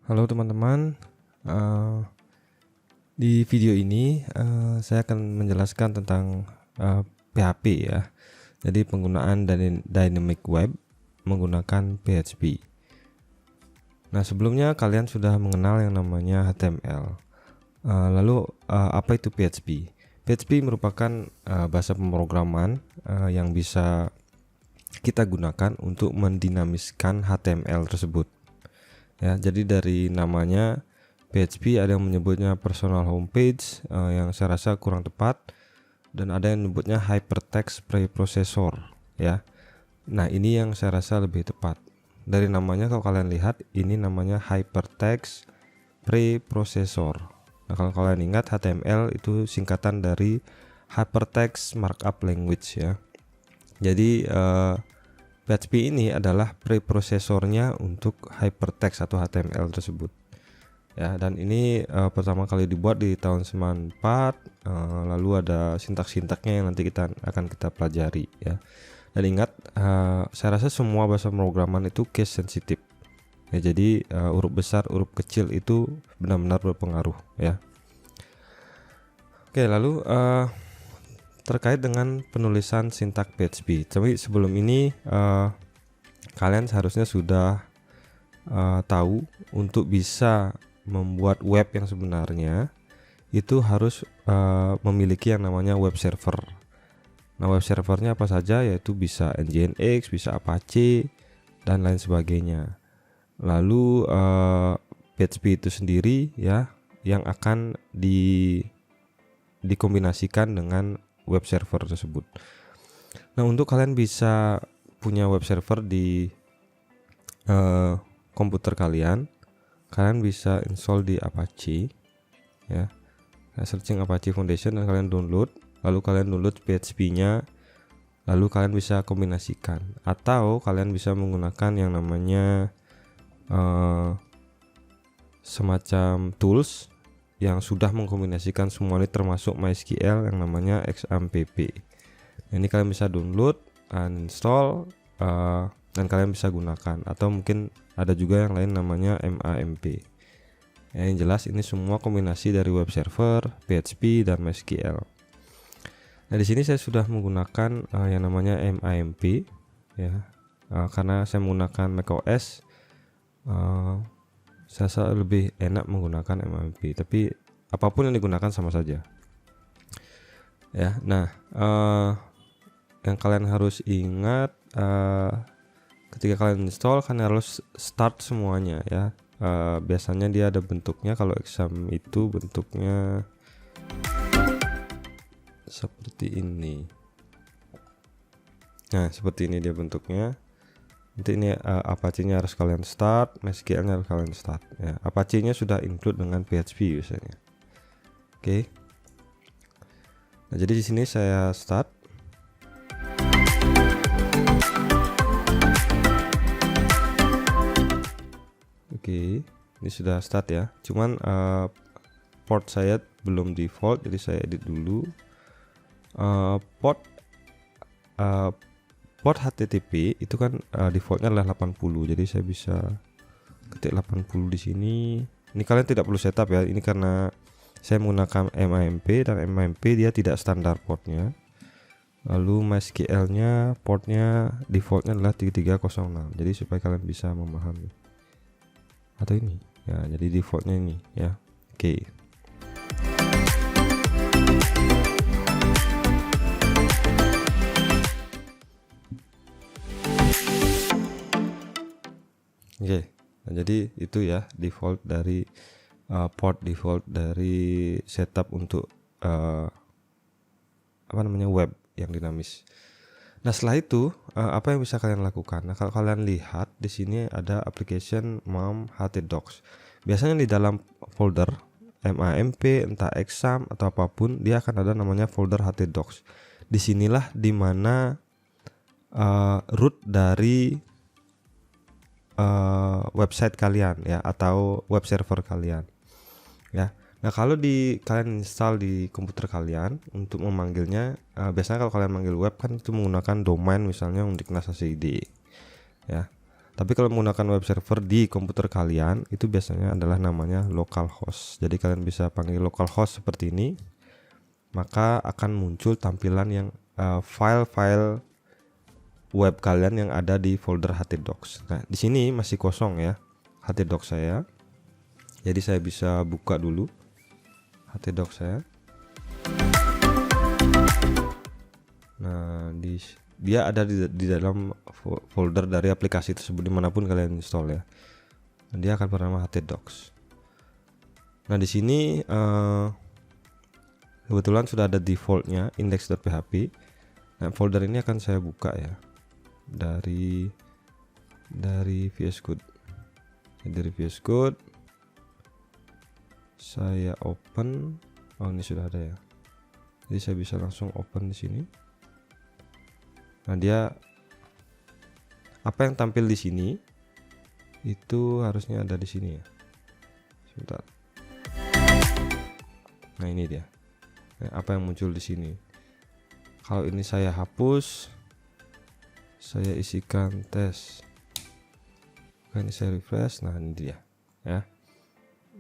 Halo teman-teman, eh, di video ini saya akan menjelaskan tentang PHP ya. Jadi penggunaan dynamic web menggunakan PHP. Nah, sebelumnya kalian sudah mengenal yang namanya HTML. Lalu apa itu PHP? PHP merupakan bahasa pemrograman yang bisa kita gunakan untuk mendinamiskan HTML tersebut. Ya, jadi dari namanya PHP ada yang menyebutnya personal homepage yang saya rasa kurang tepat, dan ada yang menyebutnya hypertext preprocessor ya. Nah, ini yang saya rasa lebih tepat. Dari namanya kalau kalian lihat ini namanya hypertext preprocessor. Nah, kalau kalian ingat HTML itu singkatan dari hypertext markup language ya. Jadi PHP ini adalah preprosesornya untuk hypertext atau HTML tersebut ya, dan ini pertama kali dibuat di tahun 94. Lalu ada sintaks-sintaknya yang nanti kita pelajari ya. Dan ingat, saya rasa semua bahasa pemrograman itu case sensitif ya, jadi huruf besar huruf kecil itu benar-benar berpengaruh ya. Oke, lalu terkait dengan penulisan sintak PHP. Tapi sebelum ini kalian seharusnya sudah tahu untuk bisa membuat web yang sebenarnya itu harus memiliki yang namanya web server. Nah, web servernya apa saja, yaitu bisa Nginx, bisa Apache dan lain sebagainya. Lalu PHP itu sendiri ya yang akan dikombinasikan dengan web server tersebut. Nah, untuk kalian bisa punya web server di komputer kalian bisa install di Apache ya. Searching Apache Foundation dan kalian download, lalu kalian download PHP-nya, lalu kalian bisa kombinasikan, atau kalian bisa menggunakan yang namanya semacam tools yang sudah mengkombinasikan semua ini, termasuk MySQL yang namanya XAMPP. Ini kalian bisa download, uninstall, dan kalian bisa gunakan, atau mungkin ada juga yang lain namanya MAMP. Yang jelas ini semua kombinasi dari web server, PHP dan MySQL. Nah, di sini saya sudah menggunakan yang namanya MAMP ya, karena saya menggunakan macOS. Saya rasa lebih enak menggunakan MAMP, tapi apapun yang digunakan sama saja ya. Nah, yang kalian harus ingat, ketika kalian install kalian harus start semuanya ya. Biasanya dia ada bentuknya, kalau exam itu bentuknya seperti ini. Nah, seperti ini dia bentuknya. Nanti ini Apache-nya harus kalian start, MySQL-nya harus kalian start ya. Apache-nya sudah include dengan PHP biasanya. Oke. Nah, jadi di sini saya start. Oke, ini sudah start ya. Cuman port saya belum default, jadi saya edit dulu. Port HTTP itu kan defaultnya adalah 80, jadi saya bisa ketik 80 di sini. Ini kalian tidak perlu setup ya, ini karena saya menggunakan MAMP, dan MAMP dia tidak standar portnya. Lalu MySQL-nya portnya defaultnya adalah 3306, jadi supaya kalian bisa memahami. Atau ini ya, jadi defaultnya ini ya. Oke. Oke, nah, jadi itu ya default dari port default dari setup untuk web yang dinamis. Nah, setelah itu apa yang bisa kalian lakukan? Nah, kalau kalian lihat di sini ada application mom htdocs. Biasanya di dalam folder MAMP, entah exam atau apapun, dia akan ada namanya folder htdocs. Disinilah dimana root dari website kalian ya, atau web server kalian ya. Nah, kalau kalian install di komputer kalian, untuk memanggilnya biasanya kalau kalian manggil web kan itu menggunakan domain, misalnya uniknas.id ya. Tapi kalau menggunakan web server di komputer kalian itu biasanya adalah namanya localhost. Jadi kalian bisa panggil localhost seperti ini, maka akan muncul tampilan yang file-file web kalian yang ada di folder htdocs. Nah, di sini masih kosong ya htdocs saya. Jadi saya bisa buka dulu htdocs saya. Nah, dia ada di dalam folder dari aplikasi tersebut dimanapun kalian install ya. Dan dia akan bernama htdocs. Nah, di sini kebetulan sudah ada defaultnya index.php. Nah, folder ini akan saya buka ya dari VS Code. Dari VS Code saya open. Oh, ini sudah ada ya. Jadi saya bisa langsung open di sini. Nah, dia apa yang tampil di sini itu harusnya ada di sini ya. Sebentar. Nah, ini dia. Nah, apa yang muncul di sini? Kalau ini saya hapus, saya isikan tes. Ini saya refresh. Nah, ini dia ya.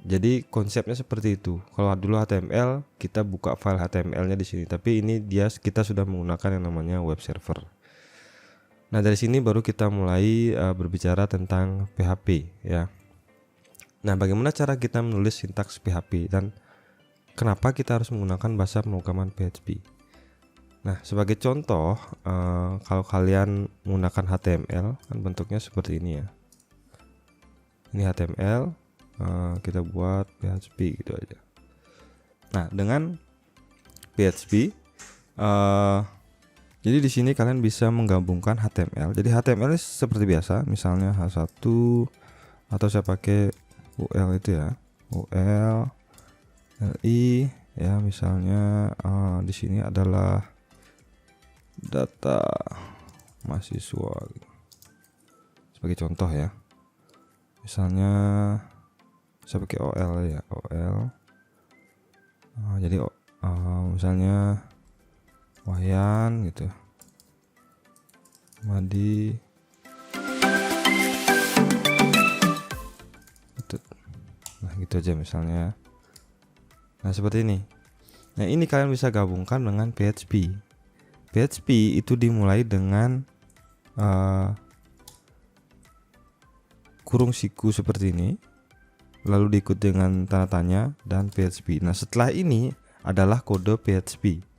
Jadi konsepnya seperti itu. Kalau dulu HTML kita buka file HTML-nya di sini, tapi ini kita sudah menggunakan yang namanya web server. Nah, dari sini baru kita mulai berbicara tentang PHP ya. Nah, bagaimana cara kita menulis sintaks PHP dan kenapa kita harus menggunakan bahasa pemrograman PHP? Nah, sebagai contoh, kalau kalian menggunakan HTML kan bentuknya seperti ini ya. Ini HTML, kita buat PHP gitu aja. Nah, dengan PHP jadi di sini kalian bisa menggabungkan HTML. Jadi HTML ini seperti biasa, misalnya H1 atau saya pakai UL itu ya, UL, LI ya, misalnya di sini adalah data mahasiswa sebagai contoh ya. Misalnya saya pakai OL ya, OL. Jadi misalnya Wayan gitu, Madi gitu. Nah, gitu aja misalnya. Nah, seperti ini. Nah, ini kalian bisa gabungkan dengan PHP. PHP itu dimulai dengan kurung siku seperti ini, lalu diikut dengan tanda tanya dan PHP. Nah, setelah ini adalah kode PHP.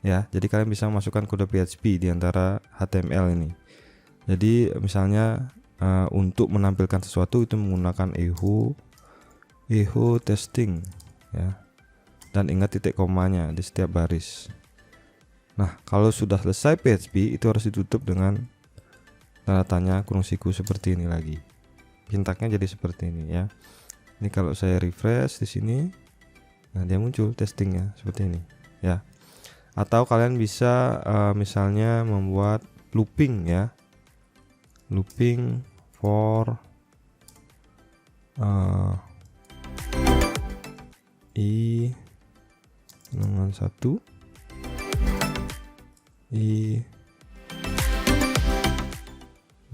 Ya, jadi kalian bisa masukkan kode PHP di antara HTML ini. Jadi misalnya untuk menampilkan sesuatu itu menggunakan echo testing ya. Dan ingat titik komanya di setiap baris. Nah, kalau sudah selesai PHP itu harus ditutup dengan tanda tanya kurung siku seperti ini lagi. Sintaksnya jadi seperti ini ya. Ini kalau saya refresh di sini, nah dia muncul testingnya seperti ini ya. Atau kalian bisa misalnya membuat looping ya, looping for i dengan 1 i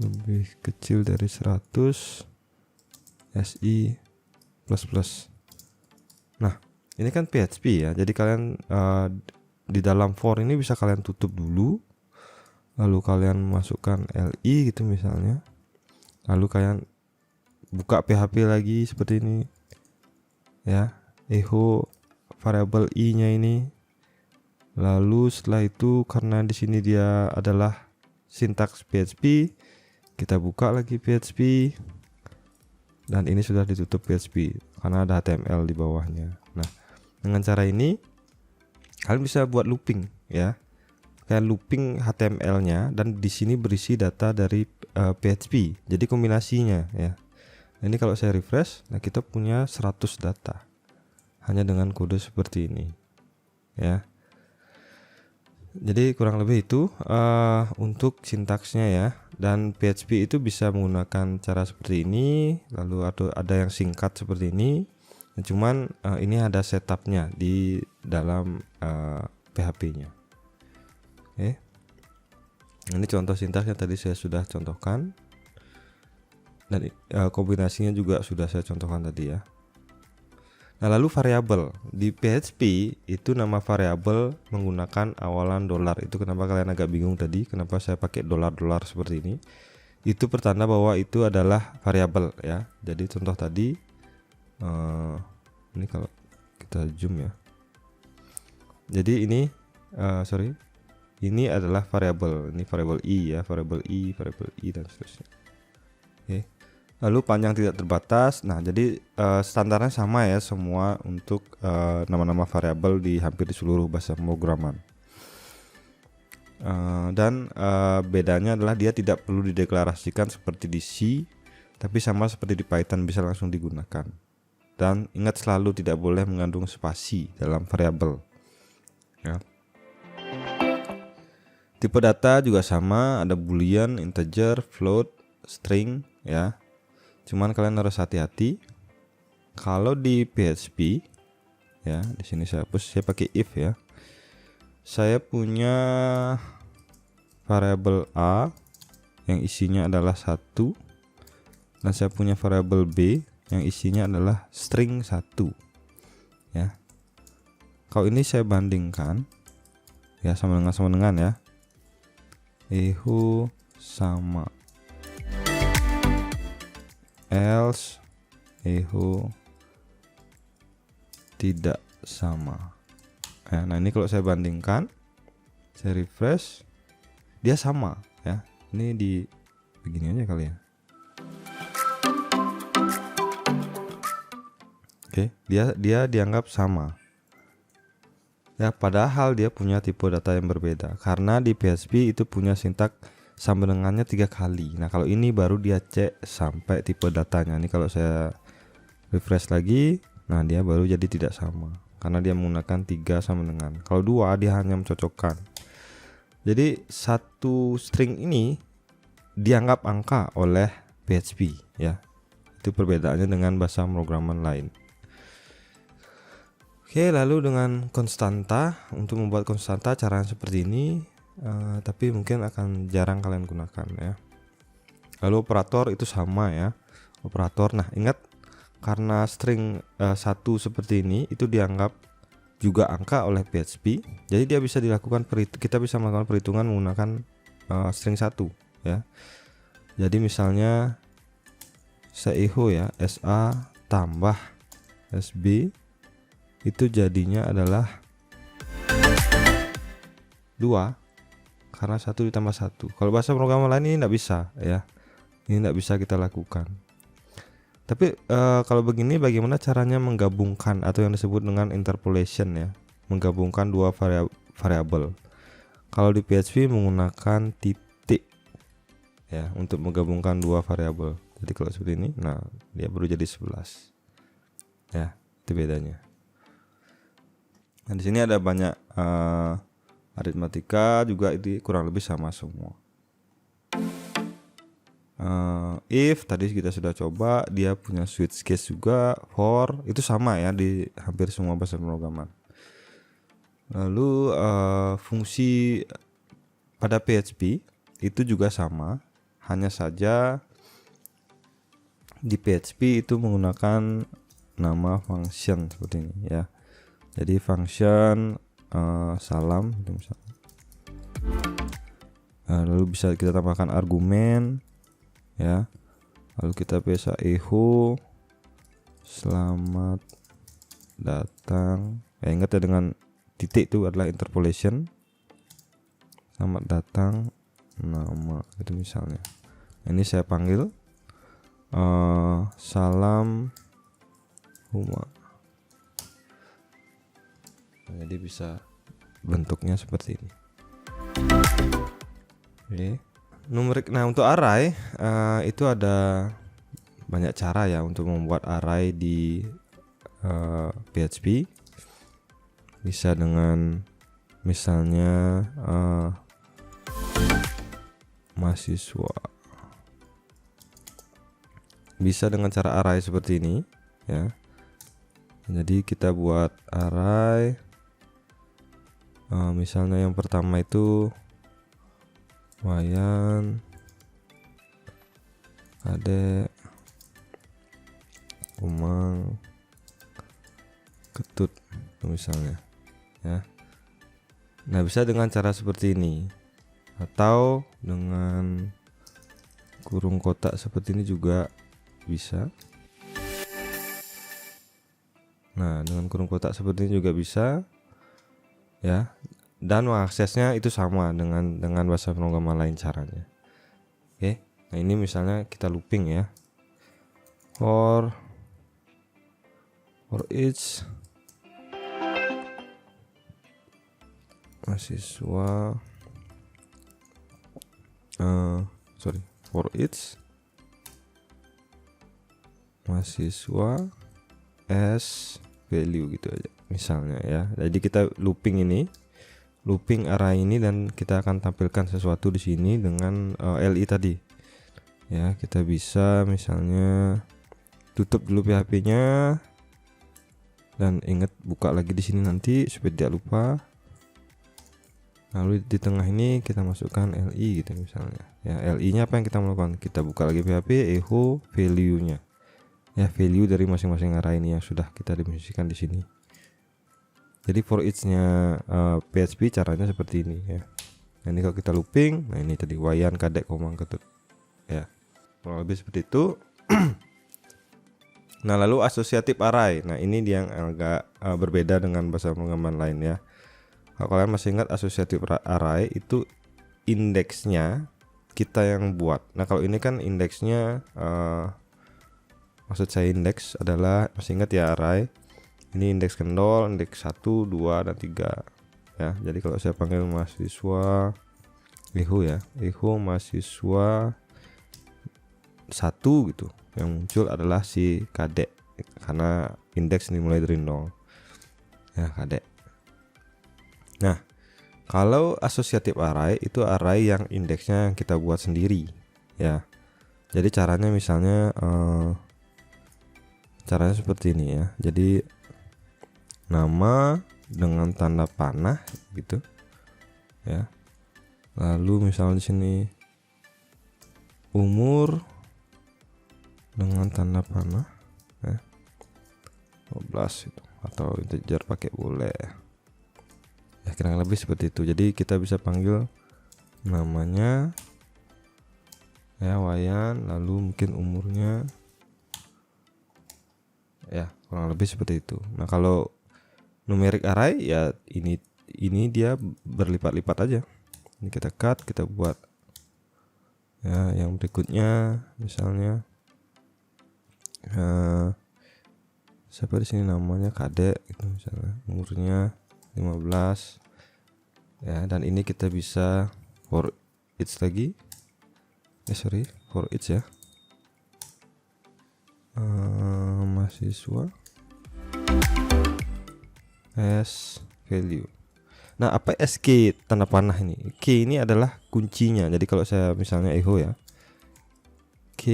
lebih kecil dari 100 si plus. Nah, ini kan PHP ya, jadi kalian di dalam for ini bisa kalian tutup dulu, lalu kalian masukkan li gitu misalnya, lalu kalian buka PHP lagi seperti ini ya, echo variabel i nya ini. Lalu setelah itu karena di sini dia adalah sintaks PHP, kita buka lagi PHP dan ini sudah ditutup PHP karena ada HTML di bawahnya. Nah, dengan cara ini kalian bisa buat looping ya, kayak looping HTML-nya dan di sini berisi data dari PHP. Jadi kombinasinya ya. Nah, ini kalau saya refresh, nah kita punya 100 data hanya dengan kode seperti ini ya. Jadi kurang lebih itu untuk sintaksnya ya. Dan PHP itu bisa menggunakan cara seperti ini, lalu ada yang singkat seperti ini. Cuman ini ada setupnya di dalam PHP-nya. Oke. Ini contoh sintaks yang tadi saya sudah contohkan. dan kombinasinya juga sudah saya contohkan tadi ya. Nah, lalu variabel di PHP itu nama variabel menggunakan awalan dolar. Itu kenapa kalian agak bingung tadi kenapa saya pakai dolar-dolar seperti ini. Itu pertanda bahwa itu adalah variabel ya. Jadi contoh tadi ini kalau kita zoom ya. Jadi ini ini adalah variabel. Ini variabel i ya, variabel i dan seterusnya. Oke. Lalu panjang tidak terbatas. Nah, jadi standarnya sama ya semua untuk nama-nama variabel di hampir di seluruh bahasa pemrograman. Dan bedanya adalah dia tidak perlu dideklarasikan seperti di C, tapi sama seperti di Python bisa langsung digunakan. Dan ingat selalu tidak boleh mengandung spasi dalam variabel. Ya. Tipe data juga sama, ada boolean, integer, float, string ya. Cuman kalian harus hati-hati. Kalau di PHP ya, di sini saya hapus, saya pakai if ya. Saya punya variabel A yang isinya adalah 1 dan saya punya variabel B yang isinya adalah string 1 ya. Kalau ini saya bandingkan ya sama dengan ya. Echo sama else echo tidak sama ya. Nah, ini kalau saya bandingkan, saya refresh, dia sama ya. Ini di begini aja kali ya. Oke, dia dianggap sama ya, padahal dia punya tipe data yang berbeda karena di PHP itu punya sintak sama dengannya 3 kali. Nah, kalau ini baru dia cek sampai tipe datanya. Ini kalau saya refresh lagi, nah dia baru jadi tidak sama karena dia menggunakan 3 sama dengan. Kalau 2 dia hanya mencocokkan. Jadi satu string ini dianggap angka oleh PHP ya. Itu perbedaannya dengan bahasa pemrograman lain. Oke, lalu dengan konstanta, untuk membuat konstanta caranya seperti ini. Tapi mungkin akan jarang kalian gunakan ya. Lalu operator itu sama ya, operator. Nah, ingat karena string 1 seperti ini itu dianggap juga angka oleh PHP, jadi dia bisa dilakukan kita bisa melakukan perhitungan menggunakan string 1 ya. Jadi misalnya echo ya, SA tambah SB itu jadinya adalah 2 karena 1 ditambah 1. Kalau bahasa pemrograman lain ini tidak bisa ya. Ini tidak bisa kita lakukan. Tapi kalau begini bagaimana caranya menggabungkan atau yang disebut dengan interpolation ya, menggabungkan dua variabel. Kalau di PHP menggunakan titik ya untuk menggabungkan dua variabel. Jadi kalau seperti ini, nah dia baru jadi 11. Ya, itu bedanya. Nah, di sini ada banyak aritmatika juga, itu kurang lebih sama semua. If tadi kita sudah coba, dia punya switch case juga. For itu sama ya di hampir semua bahasa pemrograman. Lalu fungsi pada PHP itu juga sama, hanya saja di PHP itu menggunakan nama function seperti ini ya. Jadi function salam itu misalnya. Lalu bisa kita tambahkan argumen ya. Lalu kita bisa echo selamat datang ya, ingat ya dengan titik itu adalah interpolation. Selamat datang nama itu misalnya. Ini saya panggil salam Huma. Jadi bisa bentuknya seperti ini. Oke. Numerik. Nah, untuk array itu ada banyak cara ya untuk membuat array di PHP. Bisa dengan misalnya mahasiswa. Bisa dengan cara array seperti ini ya. Jadi kita buat array misalnya yang pertama itu Wayan Adek Komang ketut misalnya ya. Nah, bisa dengan cara seperti ini atau dengan kurung kotak seperti ini juga bisa. Nah, dengan kurung kotak seperti ini juga bisa ya, dan mengaksesnya itu sama dengan bahasa pemrograman lain caranya. Oke, nah ini misalnya kita looping ya, for each mahasiswa for each mahasiswa as value gitu aja misalnya ya. Jadi kita looping array ini dan kita akan tampilkan sesuatu di sini dengan LI tadi ya. Kita bisa misalnya tutup dulu PHP-nya dan ingat buka lagi di sini nanti supaya tidak lupa. Lalu di tengah ini kita masukkan LI gitu misalnya ya. LI nya apa yang kita melakukan, kita buka lagi PHP, echo value nya ya, value dari masing-masing array ini yang sudah kita definisikan di sini. Jadi for each nya PHP caranya seperti ini ya. Nah, ini kalau kita looping, nah ini tadi wayan kadek komang ketut ya, kurang lebih seperti itu. Nah, lalu associative array, nah ini dia yang agak berbeda dengan bahasa pemrograman lain ya. Kalau kalian masih ingat associative array itu indeksnya kita yang buat. Nah, kalau ini kan indeksnya maksud saya indeks adalah, masih ingat ya array. Ini indeks ke 0, indeks 1, 2 dan 3 ya. Jadi kalau saya panggil mahasiswa echo ya, echo mahasiswa 1 gitu, yang muncul adalah si kadek karena indeks dimulai dari 0 ya, kadek. Nah, kalau associative array itu array yang indeksnya yang kita buat sendiri ya. Jadi caranya misalnya caranya seperti ini ya. Jadi nama dengan tanda panah gitu ya. Lalu misalnya di sini umur dengan tanda panah ya, 12 itu, atau integer pakai boleh ya, kurang lebih seperti itu. Jadi kita bisa panggil namanya ya, Wayan, lalu mungkin umurnya ya, kurang lebih seperti itu. Nah, kalau numeric array ya ini dia berlipat-lipat aja. Ini kita cut, kita buat ya yang berikutnya misalnya siapa di sini namanya kadek gitu misalnya, umurnya 15 ya, dan ini kita bisa for each lagi for each ya, mahasiswa as value. Nah, apa SK tanda panah ini? K ini adalah kuncinya. Jadi kalau saya misalnya echo ya, K,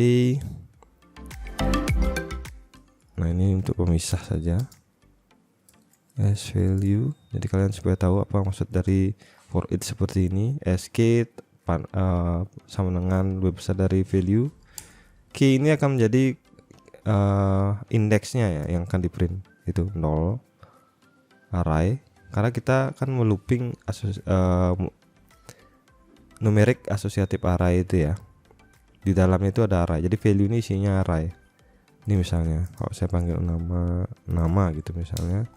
nah ini untuk pemisah saja, as value. Jadi kalian supaya tahu apa maksud dari for each seperti ini. SK sama dengan lebih besar dari value. Key ini akan menjadi indeksnya ya, yang akan di print itu 0 array, karena kita akan melooping numeric associative array itu ya. Di dalamnya itu ada array, jadi value ini isinya array. Ini misalnya kalau saya panggil nama gitu misalnya,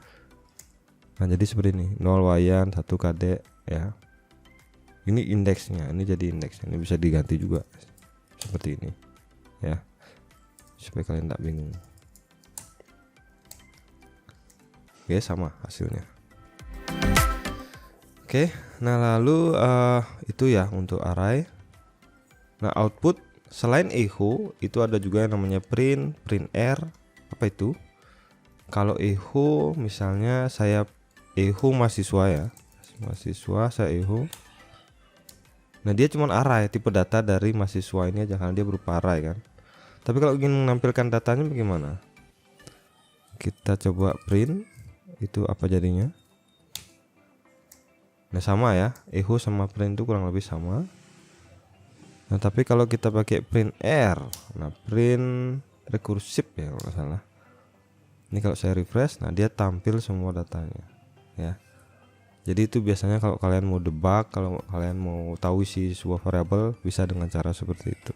nah jadi seperti ini, 0 Wayan, 1 kadek ya. Ini indeksnya, ini jadi indeksnya. Ini bisa diganti juga seperti ini ya, supaya kalian tidak bingung. Oke, sama hasilnya. Oke, nah lalu itu ya untuk array. Nah, output selain echo itu ada juga yang namanya print R. Apa itu? Kalau echo misalnya saya echo mahasiswa ya, mahasiswa saya echo. Nah, dia cuma array, tipe data dari mahasiswa ini aja karena dia berupa array kan. Tapi kalau ingin menampilkan datanya bagaimana? Kita coba print, itu apa jadinya? Nah, sama ya, echo sama print itu kurang lebih sama. Nah, tapi kalau kita pakai print R, nah print rekursif ya kalau nggak salah. Ini kalau saya refresh, nah dia tampil semua datanya ya. Jadi itu biasanya kalau kalian mau debug, kalau kalian mau tahu isi sebuah variabel, bisa dengan cara seperti itu.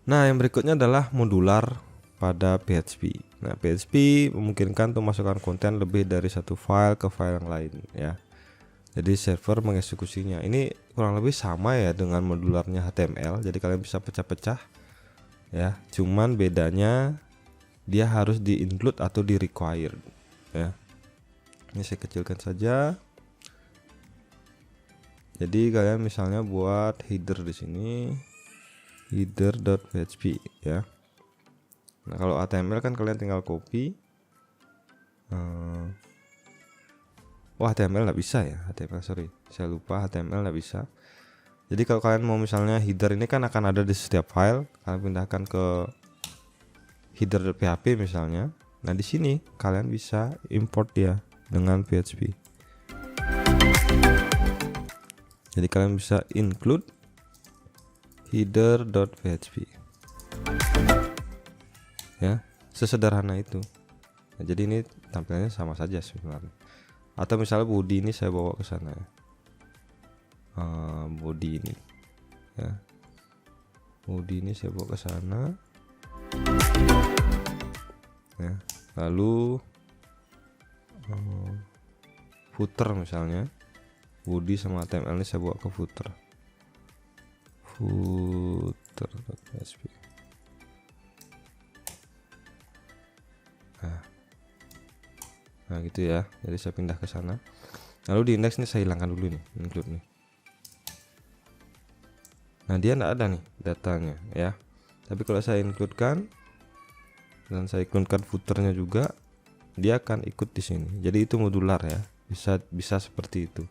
Nah, yang berikutnya adalah modular pada PHP. Nah, PHP memungkinkan untuk masukkan konten lebih dari satu file ke file yang lain ya. Jadi server mengeksekusinya. Ini kurang lebih sama ya dengan modularnya HTML. Jadi kalian bisa pecah-pecah ya. Cuman bedanya dia harus di-include atau di-required ya. Ini saya kecilkan saja. Jadi kalian misalnya buat header di sini, header.php ya. Nah, kalau HTML kan kalian tinggal copy. HTML nggak bisa ya, HTML sorry, saya lupa, HTML nggak bisa. Jadi kalau kalian mau misalnya header ini kan akan ada di setiap file, kalian pindahkan ke header.php misalnya. Nah di sini kalian bisa import dia dengan PHP. Jadi kalian bisa include header.php ya, sesederhana itu. Nah, jadi ini tampilannya sama saja sebenarnya. Atau misalnya body ini saya bawa ke sana ya. Body ini ya. Body ini saya bawa ke sana ya. Lalu footer misalnya, body sama HTML ini saya bawa ke footer. Footer.php. Nah gitu ya, jadi saya pindah ke sana. Lalu di index ini saya hilangkan dulu nih, include nih. Nah dia enggak ada nih datanya ya. Tapi kalau saya include kan dan saya include footernya juga, dia akan ikut di sini. Jadi itu modular ya, bisa seperti itu.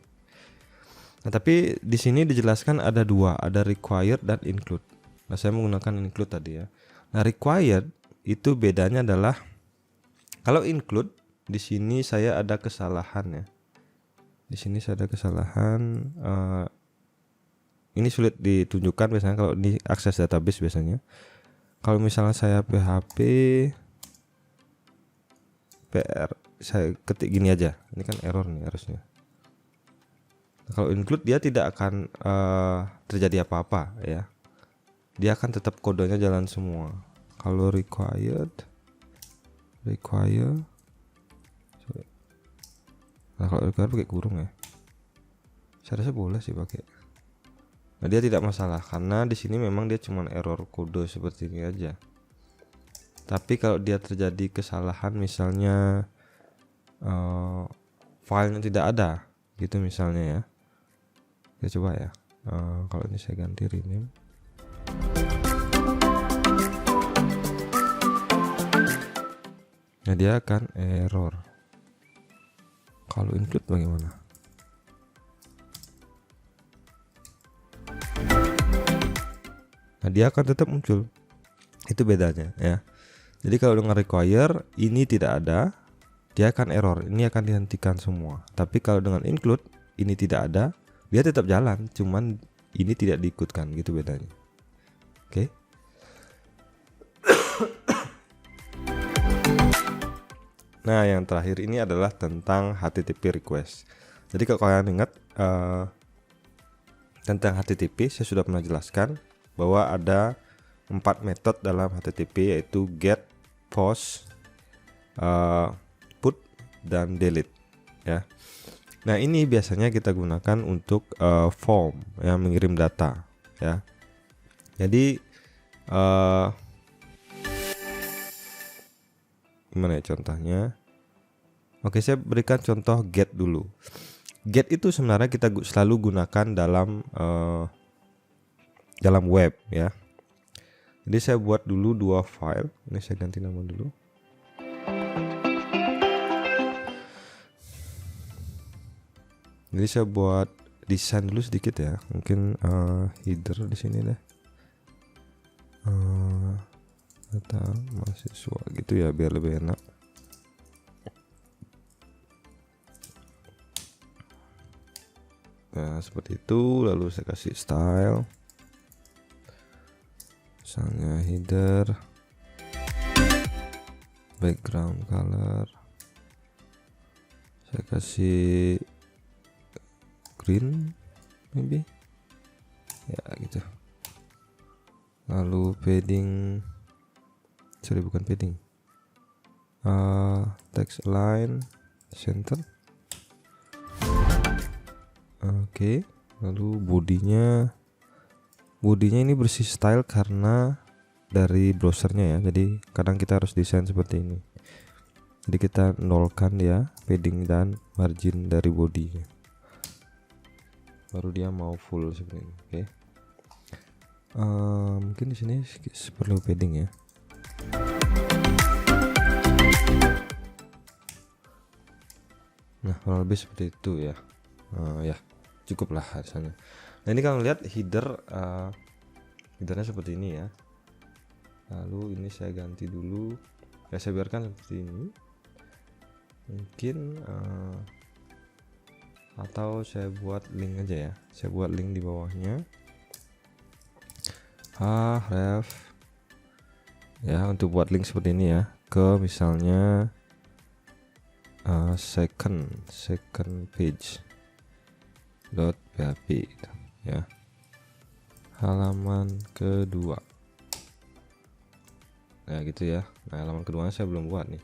Nah tapi di sini dijelaskan ada dua, ada required dan include. Nah saya menggunakan include tadi ya. Nah required itu bedanya adalah kalau include di sini saya ada kesalahan ya. Di sini saya ada kesalahan. Ini sulit ditunjukkan biasanya kalau ini akses database biasanya. Kalau misalnya saya PHP PR, saya ketik gini aja. Ini kan error nih harusnya. Nah, kalau include dia tidak akan terjadi apa-apa ya. Dia akan tetap kodenya jalan semua. Kalau require. Nah kalau require pakai kurung ya. Saya rasa boleh sih pakai. Nah dia tidak masalah karena di sini memang dia cuma error kode seperti ini aja. Tapi kalau dia terjadi kesalahan misalnya filenya tidak ada gitu misalnya ya. Kita coba ya. Kalau ini saya ganti rename. Nah dia akan error. Kalau include bagaimana? Nah dia akan tetap muncul. Itu bedanya ya. Jadi kalau dengan require ini tidak ada, dia akan error. Ini akan dihentikan semua. Tapi kalau dengan include ini tidak ada, dia tetap jalan, cuman ini tidak diikutkan, gitu bedanya. Oke. Nah yang terakhir ini adalah tentang HTTP request. Jadi kalau kalian ingat tentang HTTP, saya sudah pernah jelaskan bahwa ada 4 metode dalam HTTP, yaitu get, post, put, dan delete ya. Nah ini biasanya kita gunakan untuk form yang mengirim data ya. Jadi gimana ya contohnya? Oke, saya berikan contoh get dulu. Get itu sebenarnya kita selalu gunakan dalam web ya. Jadi saya buat dulu 2 file. Ini saya ganti nama dulu. Jadi saya buat desain dulu sedikit ya. Mungkin header di sini deh. Data mahasiswa gitu ya biar lebih enak. Nah seperti itu. Lalu saya kasih style, misalnya header background color saya kasih green maybe ya gitu. Lalu padding, sorry bukan padding, text align center. Oke. Lalu bodinya ini bersih style karena dari browsernya ya, jadi kadang kita harus desain seperti ini. Jadi kita nolkan dia padding dan margin dari bodinya, baru dia mau full seperti ini. Oke. Mungkin di sini perlu padding ya. Nah kurang lebih seperti itu ya. Ya cukup lah rasanya. Nah ini kalau lihat headernya seperti ini ya. Lalu ini saya ganti dulu ya, saya biarkan seperti ini mungkin, atau saya buat link aja ya, saya buat link di bawahnya ref ya, untuk buat link seperti ini ya ke misalnya second page .php gitu, ya, halaman kedua ya gitu ya. Nah halaman keduanya saya belum buat nih,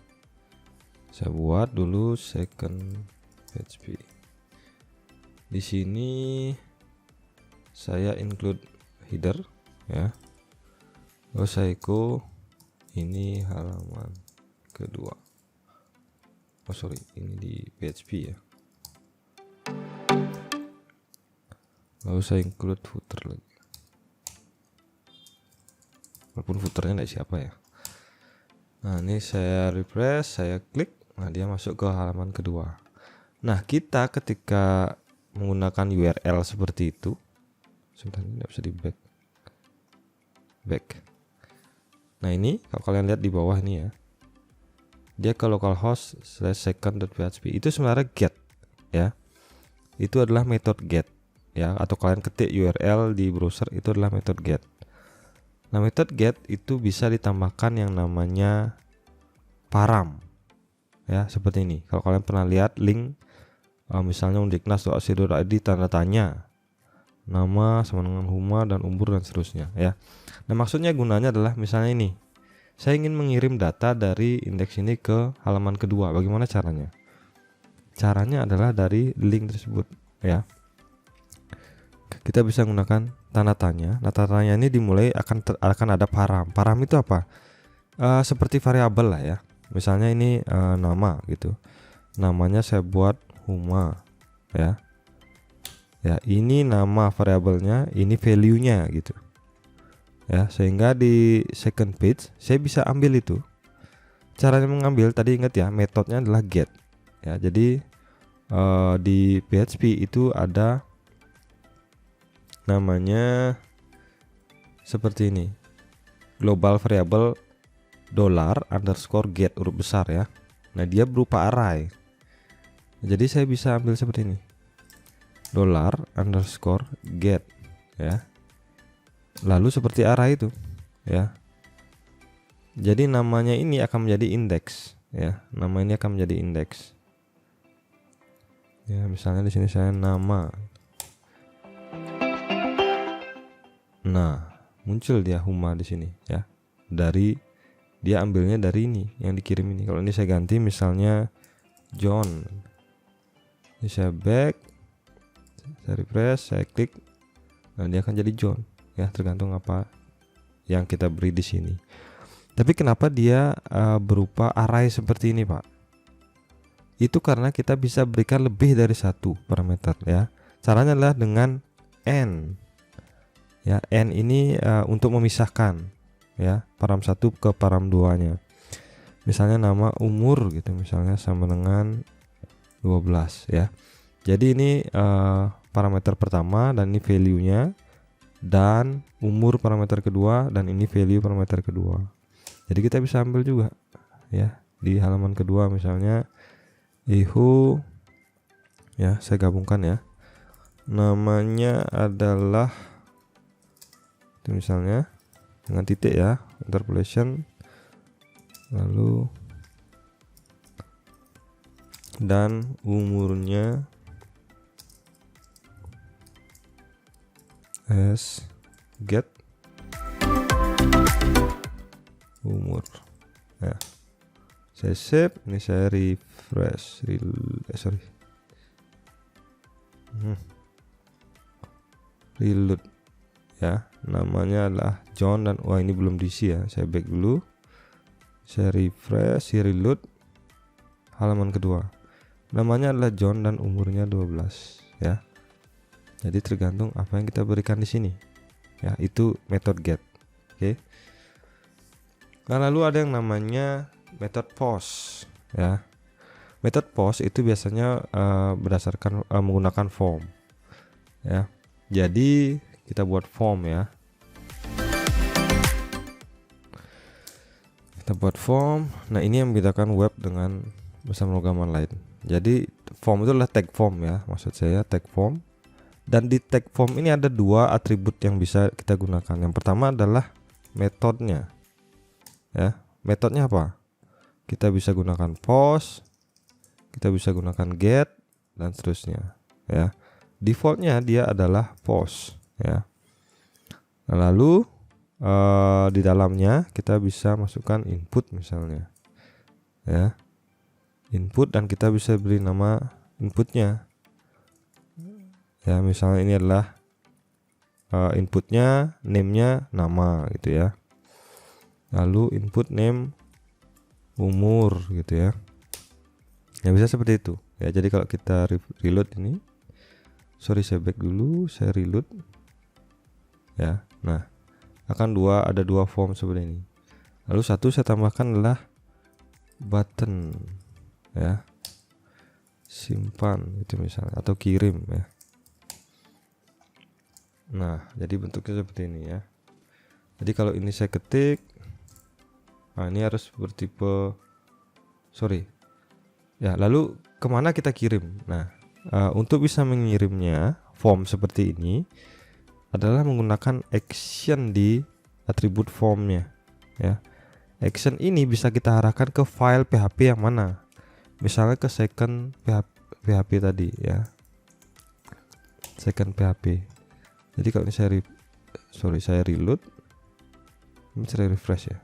saya buat dulu second PHP. Di sini saya include header ya, lalu saya ini halaman kedua, sorry ini di PHP ya, lalu saya include footer lagi, walaupun footernya tidak siapa ya. Nah ini saya refresh, saya klik, nah dia masuk ke halaman kedua. Nah kita ketika menggunakan URL seperti itu, sebentar ini tidak bisa di back. Nah ini kalau kalian lihat di bawah ini ya, dia ke localhost /second.php itu sebenarnya get ya, itu adalah metode get ya, atau kalian ketik URL di browser itu adalah metode get. Nah metode get itu bisa ditambahkan yang namanya param ya, seperti ini. Kalau kalian pernah lihat link misalnya undiknas.ac.id tanda tanya, nama sama dengan huma dan umur dan seterusnya ya. Nah maksudnya gunanya adalah misalnya ini, saya ingin mengirim data dari indeks ini ke halaman kedua. Bagaimana caranya? Caranya adalah dari link tersebut ya. Kita bisa menggunakan tanda tanya. Nah tanda tanya ini dimulai akan ada param. Param itu apa? Seperti variabel lah ya. Misalnya ini nama gitu. Namanya saya buat huma ya. Ya, ini nama variabelnya, ini value-nya gitu. Ya, sehingga di second page saya bisa ambil itu. Caranya mengambil tadi ingat ya, metodenya adalah get. Ya, jadi di PHP itu ada namanya seperti ini. Global variable $_get huruf besar ya. Nah, dia berupa array. Jadi saya bisa ambil seperti ini. $_get ya. Lalu seperti array itu ya. Jadi namanya ini akan menjadi indeks ya. Nama ini akan menjadi indeks. Ya, misalnya di sini saya nama. Nah, muncul dia huma di sini ya. Dia ambilnya dari ini yang dikirim ini. Kalau ini saya ganti misalnya John. Ini saya back, saya refresh, saya klik, nah dia akan jadi John ya, tergantung apa yang kita beri di sini. Tapi kenapa dia berupa array seperti ini Pak? Itu karena kita bisa berikan lebih dari satu parameter ya. Caranya adalah dengan n ya, n ini untuk memisahkan ya param 1 ke param 2 nya. Misalnya nama umur gitu, misalnya sama dengan 12 ya. Jadi ini parameter pertama dan ini value-nya, dan umur parameter kedua, dan ini value parameter kedua. Jadi kita bisa ambil juga ya di halaman kedua misalnya ihu ya, saya gabungkan ya. Namanya adalah itu misalnya dengan titik ya, interpolation, lalu dan umurnya as get umur. Ya, saya save, ini saya refresh, reload ya, namanya adalah John dan wah ini belum diisi ya, saya back dulu, saya refresh, saya reload, halaman kedua, namanya adalah John dan umurnya 12 ya. Jadi tergantung apa yang kita berikan di sini ya, itu method get. Oke. Nah, lalu ada yang namanya method post ya. Method post itu biasanya berdasarkan menggunakan form ya. Jadi kita buat form ya. Kita buat form. Nah, ini yang membedakan web dengan pemrograman lain. Jadi form itu adalah tag form ya, maksud saya tag form. Dan di tag form ini ada dua atribut yang bisa kita gunakan. Yang pertama adalah metodenya ya. Metodenya apa? Kita bisa gunakan post, kita bisa gunakan get, dan seterusnya ya. Defaultnya dia adalah post ya. Nah, lalu di dalamnya kita bisa masukkan input misalnya ya, input, dan kita bisa beri nama inputnya ya, misalnya ini adalah inputnya, name-nya nama gitu ya, lalu input name umur gitu ya. Ya bisa seperti itu ya. Jadi kalau kita reload ini, sorry saya back dulu, saya reload ya. Nah, akan ada dua form seperti ini. Lalu satu saya tambahkan adalah button ya, simpan itu misalnya, atau kirim ya. Nah, jadi bentuknya seperti ini ya. Jadi kalau ini saya ketik, nah ini harus bertipe sorry ya. Lalu kemana kita kirim? Nah, untuk bisa mengirimnya form seperti ini adalah menggunakan action di atribut formnya ya. Action ini bisa kita arahkan ke file PHP yang mana, misalnya ke second PHP tadi ya, second PHP. Jadi kalau ini saya reload, ini saya refresh ya.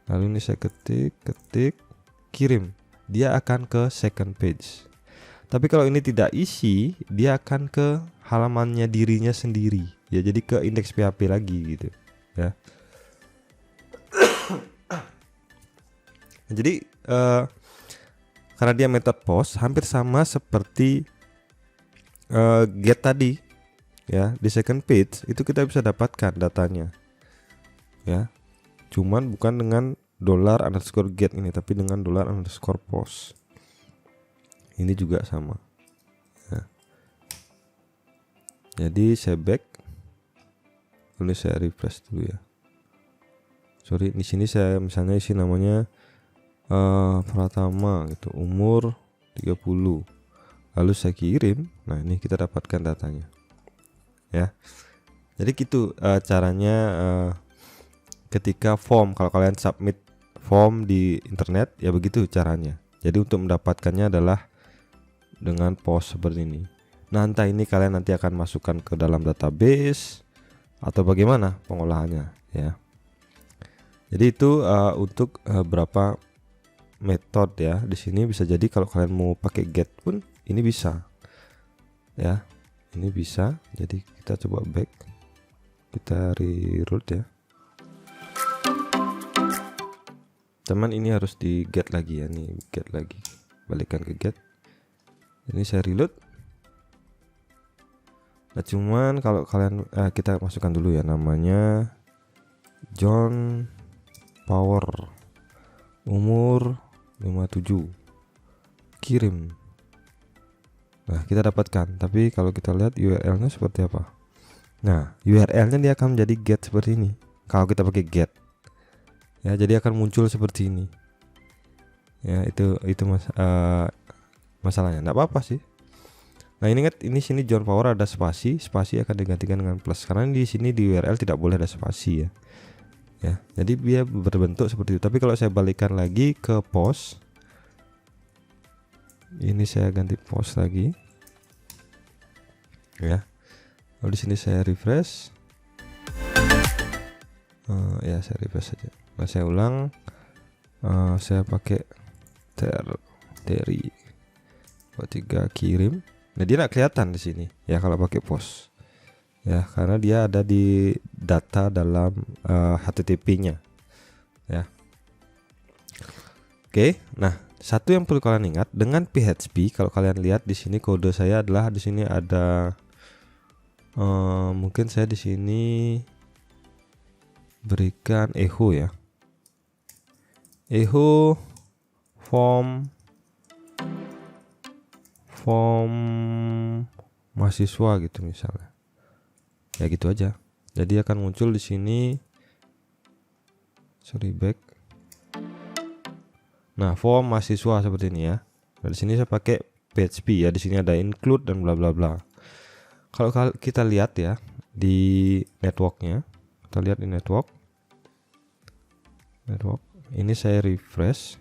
Lalu ini saya ketik kirim, dia akan ke second page. Tapi kalau ini tidak isi, dia akan ke halamannya dirinya sendiri ya, jadi ke indeks PHP lagi gitu ya. Jadi karena dia method post, hampir sama seperti get tadi ya. Di second page itu kita bisa dapatkan datanya ya, cuman bukan dengan $_get ini, tapi dengan $_post. Ini juga sama ya. Jadi saya back, lalu saya refresh dulu ya. Sorry, di sini saya misalnya isi namanya Pratama gitu, umur 30, lalu saya kirim. Nah, ini kita dapatkan datanya ya. Jadi gitu caranya ketika form, kalau kalian submit form di internet ya begitu caranya. Jadi untuk mendapatkannya adalah dengan post seperti ini. Nah, entah ini kalian nanti akan masukkan ke dalam database atau bagaimana pengolahannya ya. Jadi itu untuk berapa metode ya. Di sini bisa jadi kalau kalian mau pakai get pun ini bisa ya, ini bisa. Jadi kita coba back, kita reroute ya teman. Ini harus di get lagi ya, nih get lagi, balikkan ke get. Ini saya reload. Nah, cuman kalau kalian kita masukkan dulu ya, namanya John Power, umur 57, kirim. Nah, kita dapatkan. Tapi kalau kita lihat URL-nya seperti apa. Nah, URL-nya dia akan menjadi get seperti ini kalau kita pakai get ya. Jadi akan muncul seperti ini ya. Itu masalahnya. Nggak apa-apa sih. Nah, ingat ini sini John Power ada spasi akan digantikan dengan plus, karena di sini di URL tidak boleh ada spasi ya. Ya, jadi dia berbentuk seperti itu. Tapi kalau saya balikkan lagi ke post, Ini saya ganti post lagi, ya. Lalu di sini saya refresh. Ya saya refresh saja. Nah saya ulang. Saya pakai Terry 3 kirim. Nah dia nggak kelihatan di sini ya kalau pakai post, ya karena dia ada di data dalam HTTP-nya, ya. Oke, nah satu yang perlu kalian ingat dengan PHP, kalau kalian lihat di sini kode saya adalah di sini ada mungkin saya di sini berikan echo ya, echo form mahasiswa gitu misalnya, ya gitu aja. Jadi akan muncul di sini, back. Nah form mahasiswa seperti ini ya. Nah, di sini saya pakai PHP ya, di sini ada include dan bla bla bla. Kalau kita lihat ya di networknya, kita lihat di network ini saya refresh.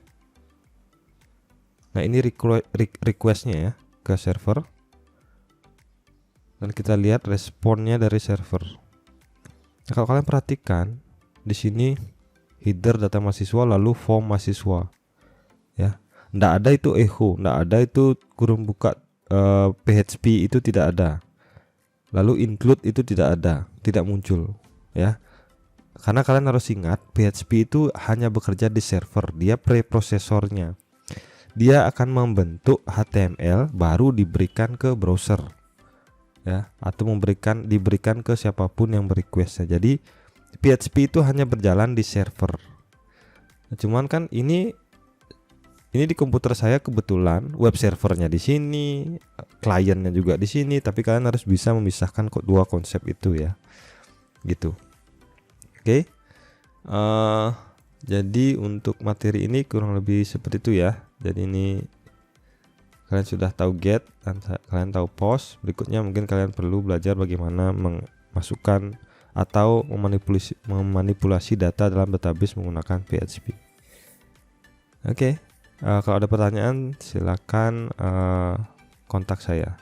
Nah ini requestnya ya ke server, dan kita lihat responnya dari server. Nah, kalau kalian perhatikan di sini header data mahasiswa lalu form mahasiswa, ya. Nggak ada itu echo, nggak ada itu kurung buka PHP, itu tidak ada. Lalu include itu tidak ada, tidak muncul, ya. Karena kalian harus ingat PHP itu hanya bekerja di server, dia preprosesornya. Dia akan membentuk HTML baru diberikan ke browser, ya, atau diberikan ke siapapun yang berequestnya. Jadi PHP itu hanya berjalan di server. Nah, cuman kan ini di komputer saya kebetulan web servernya di sini, kliennya juga di sini, tapi kalian harus bisa memisahkan dua konsep itu ya, gitu. Oke. Jadi untuk materi ini kurang lebih seperti itu ya. Jadi ini kalian sudah tahu get dan kalian tahu post. Berikutnya mungkin kalian perlu belajar bagaimana memasukkan atau memanipulasi data dalam database menggunakan PHP. Oke. Kalau ada pertanyaan silakan kontak saya.